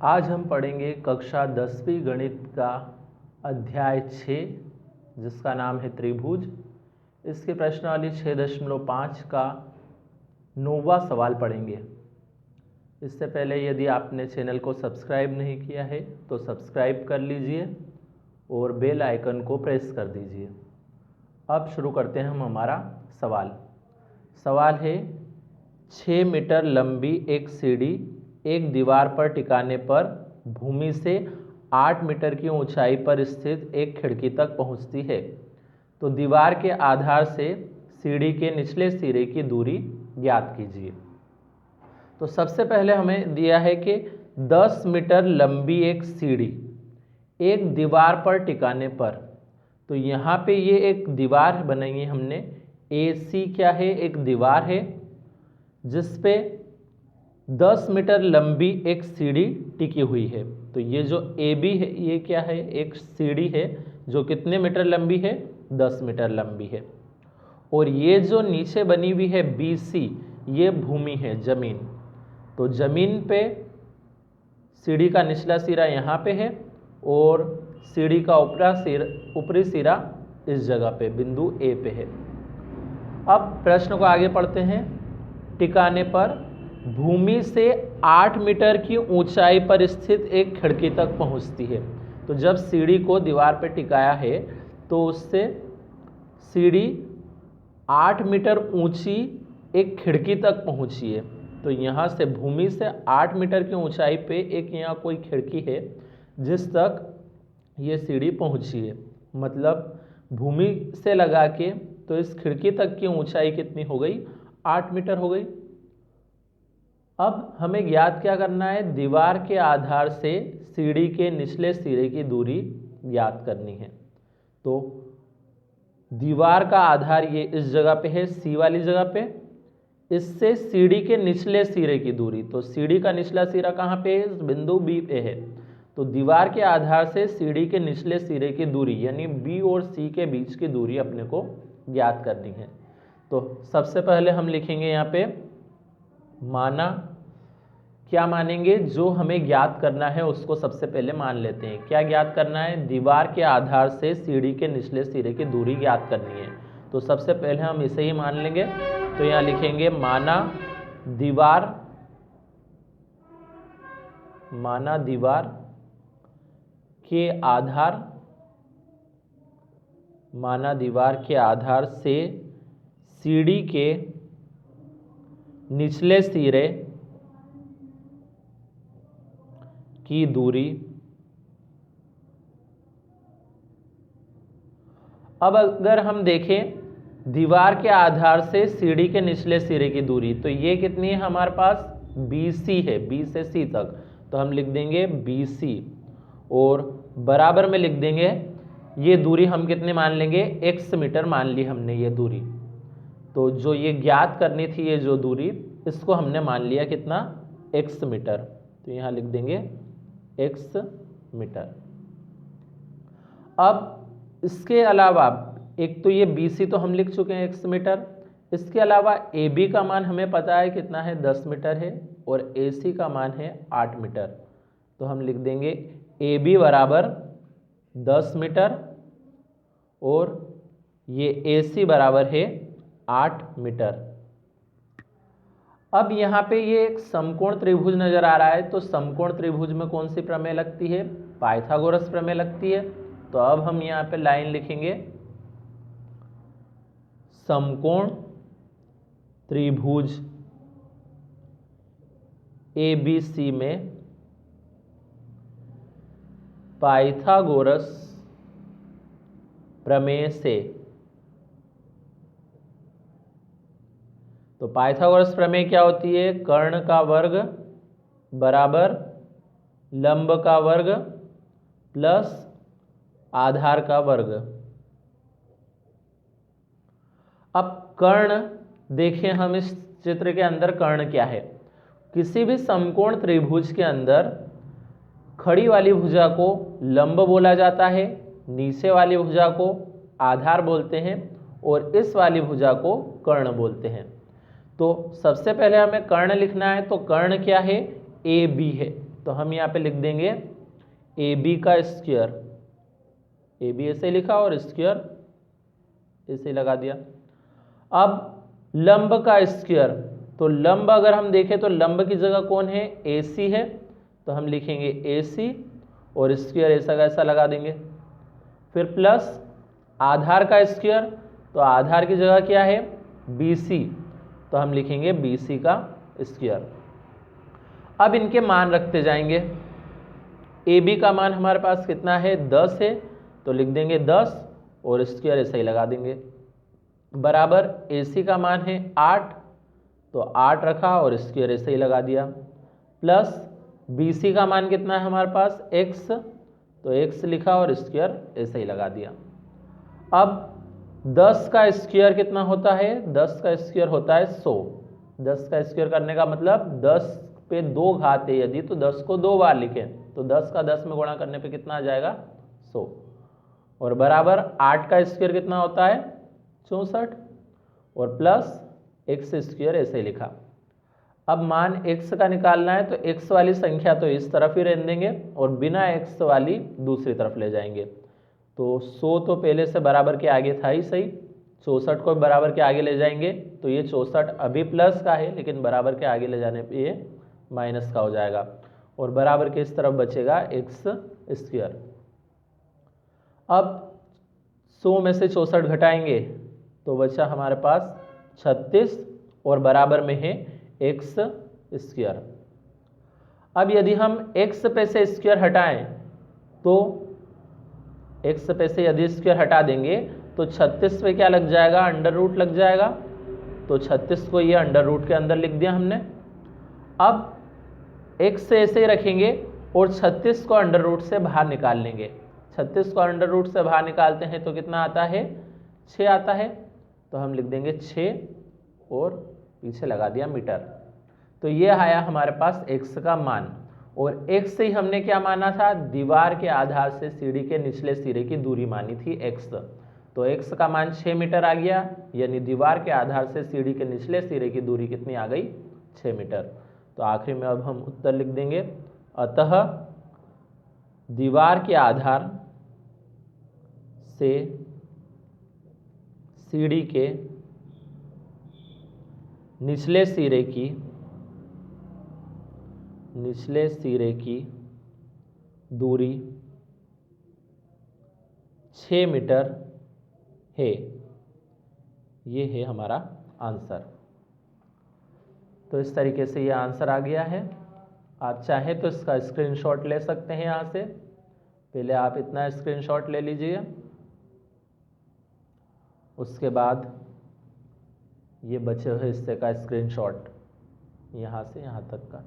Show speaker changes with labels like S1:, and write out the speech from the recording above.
S1: आज हम पढ़ेंगे कक्षा 10वीं गणित का अध्याय 6 जिसका नाम है त्रिभुज। इसकी प्रश्नावली 6.5 का 9वां सवाल पढ़ेंगे। इससे पहले यदि आपने चैनल को सब्सक्राइब नहीं किया है तो सब्सक्राइब कर लीजिए और बेल आइकन को प्रेस कर दीजिए। अब शुरू करते हैं हम हमारा सवाल। सवाल है 6 मीटर लंबी एक सीढ़ी एक दीवार पर टिकाने पर भूमि से 8 मीटर की ऊंचाई पर स्थित एक खिड़की तक पहुंचती है। तो दीवार के आधार से सीढ़ी के निचले सिरे की दूरी ज्ञात कीजिए। तो सबसे पहले हमें दिया है कि 10 मीटर लंबी एक सीढ़ी एक दीवार पर टिकाने पर, तो यहाँ पे ये एक दीवार बनाई हमने। AC क्या है? एक दीवार है जिस पे 10 मीटर लंबी एक सीढ़ी टिकी हुई है। तो ये जो AB है ये क्या है? एक सीढ़ी है जो कितने मीटर लंबी है? 10 मीटर लंबी है। और ये जो नीचे बनी हुई है BC ये भूमि है, जमीन। तो जमीन पे सीढ़ी का निचला सिरा यहाँ पे है और सीढ़ी का ऊपरी सिरा इस जगह पे बिंदु A पे है। अब प्रश्न को आगे पढ़ते हैं। टिकाने पर भूमि से 8 मीटर की ऊंचाई पर स्थित एक खिड़की तक पहुंचती है। तो जब सीढ़ी को दीवार पर टिकाया है तो उससे सीढ़ी 8 मीटर ऊंची एक खिड़की तक पहुंची है। तो यहाँ से भूमि से 8 मीटर की ऊंचाई पे एक यहाँ कोई खिड़की है जिस तक ये सीढ़ी पहुंची है। मतलब भूमि से लगा के तो इस खिड़की तक की ऊंचाई कितनी हो गई? 8 मीटर हो गई। अब हमें ज्ञात क्या करना है? दीवार के आधार से सीढ़ी के निचले सिरे की दूरी ज्ञात करनी है। तो दीवार का आधार ये इस जगह पे है, C वाली जगह पे। इससे सीढ़ी के निचले सिरे की दूरी, तो सीढ़ी का निचला सिरा कहाँ पे है? इस बिंदु B पे है। तो दीवार के आधार से सीढ़ी के निचले सिरे की दूरी यानी B और C के बीच की दूरी अपने को ज्ञात करनी है। तो सबसे पहले हम लिखेंगे यहाँ पे माना। क्या मानेंगे? जो हमें ज्ञात करना है उसको सबसे पहले मान लेते हैं। क्या ज्ञात करना है? दीवार के आधार से सीढ़ी के निचले सिरे की दूरी ज्ञात करनी है। तो सबसे पहले हम इसे ही मान लेंगे। तो यहाँ लिखेंगे माना दीवार के आधार से सीढ़ी के निचले सिरे की दूरी। अब अगर हम देखें दीवार के आधार से सीढ़ी के निचले सिरे की दूरी, तो ये कितनी है हमारे पास? BC है, B से C तक। तो हम लिख देंगे BC और बराबर में लिख देंगे ये दूरी हम कितने मान लेंगे? X मीटर मान ली हमने ये दूरी। तो जो ये ज्ञात करनी थी ये जो दूरी, इसको हमने मान लिया कितना? X metre. तो यहाँ लिख देंगे X मीटर। अब इसके अलावा एक तो ये BC तो हम लिख चुके हैं X मीटर। इसके अलावा AB का मान हमें पता है कितना है? 10 मीटर है और AC का मान है 8 मीटर। तो हम लिख देंगे AB बराबर 10 मीटर और ये AC बराबर है 8 मीटर। अब यहाँ पे ये एक समकोण त्रिभुज नजर आ रहा है। तो समकोण त्रिभुज में कौन सी प्रमेय लगती है? पाइथागोरस प्रमेय लगती है। तो अब हम यहाँ पे लाइन लिखेंगे समकोण त्रिभुज ABC में पाइथागोरस प्रमेय से। तो पाइथागोरस प्रमेय क्या होती है? कर्ण का वर्ग बराबर लंब का वर्ग प्लस आधार का वर्ग। अब कर्ण देखें हम इस चित्र के अंदर कर्ण क्या है? किसी भी समकोण त्रिभुज के अंदर खड़ी वाली भुजा को लंब बोला जाता है, नीचे वाली भुजा को आधार बोलते हैं और इस वाली भुजा को कर्ण बोलते हैं। तो सबसे पहले हमें कर्ण लिखना है। तो कर्ण क्या है? AB है। तो हम यहाँ पे लिख देंगे ए बी का स्क्वायर, ए बी ऐसे लिखा और स्क्वायर ऐसे लगा दिया। अब लंब का स्क्वायर, तो लंब अगर हम देखें तो लंब की जगह कौन है, ए सी है, तो हम लिखेंगे ए सी और स्क्वायर ऐसा का ऐसा लगा देंगे। फिर प्लस आधार का स्क्वायर, तो आधार की जगह क्या है, बी सी, तो हम लिखेंगे बी सी का स्क्वायर। अब इनके मान रखते जाएंगे। ए बी का मान हमारे पास कितना है, 10 है, तो लिख देंगे 10 और स्क्वायर ऐसे ही लगा देंगे। बराबर ए सी का मान है 8, तो 8 रखा और स्क्वायर ऐसे ही लगा दिया। प्लस बी सी का मान कितना है हमारे पास, x, तो x लिखा और स्क्वायर ऐसे ही लगा दिया। अब 10 का स्क्वायर कितना होता है, 10 का स्क्वायर होता है 100। 10 का स्क्वायर करने का मतलब 10 पे 2 घात है यदि, तो 10 को 2 बार लिखें, तो 10 का 10 में गुणा करने पे कितना आ जाएगा, 100। और बराबर 8 का स्क्वायर कितना होता है, 64, और प्लस x स्क्वायर ऐसे लिखा। अब मान x का निकालना है, तो x वाली संख्या तो इस तरफ ही रहने देंगे और बिना x वाली दूसरी तरफ ले जाएंगे। तो 100 तो पहले से बराबर के आगे था ही सही, 64 को बराबर के आगे ले जाएंगे, तो ये 64 अभी प्लस का है लेकिन बराबर के आगे ले जाने पे ये माइनस का हो जाएगा और बराबर के इस तरफ बचेगा x स्क्वायर। अब 100 में से 64 घटाएंगे तो बचा हमारे पास 36 और बराबर में है x स्क्वायर। अब यदि हम x पे से स्क्वायर हटाएं, तो x पे से यदि स्क्वायर हटा देंगे तो 36 पे क्या लग जाएगा, अंडर रूट लग जाएगा, तो 36 को ये अंडर रूट के अंदर लिख दिया हमने। अब x से ऐसे ही रखेंगे और 36 को अंडर रूट से बाहर निकाल लेंगे। 36 को अंडर रूट से बाहर निकालते हैं तो कितना आता है, 6 आता है, तो हम लिख देंगे 6 और पीछे लगा दिया मीटर। तो ये आया हमारे पास x का मान, और x से ही हमने क्या माना था, दीवार के आधार से सीढ़ी के निचले सिरे की दूरी मानी थी x, तो x का मान 6 मीटर आ गया, यानी दीवार के आधार से सीढ़ी के निचले सिरे की दूरी कितनी आ गई, 6 मीटर। तो आखिरी में अब हम उत्तर लिख देंगे, अतः दीवार के आधार से सीढ़ी के निचले सिरे की दूरी 6 मीटर है। ये है हमारा आंसर। तो इस तरीके से ये आंसर आ गया है। आप चाहें तो इसका स्क्रीनशॉट ले सकते हैं यहाँ से। पहले आप इतना स्क्रीनशॉट ले लीजिए, उसके बाद ये बचे हुए हिस्से का स्क्रीनशॉट यहाँ से यहाँ तक का।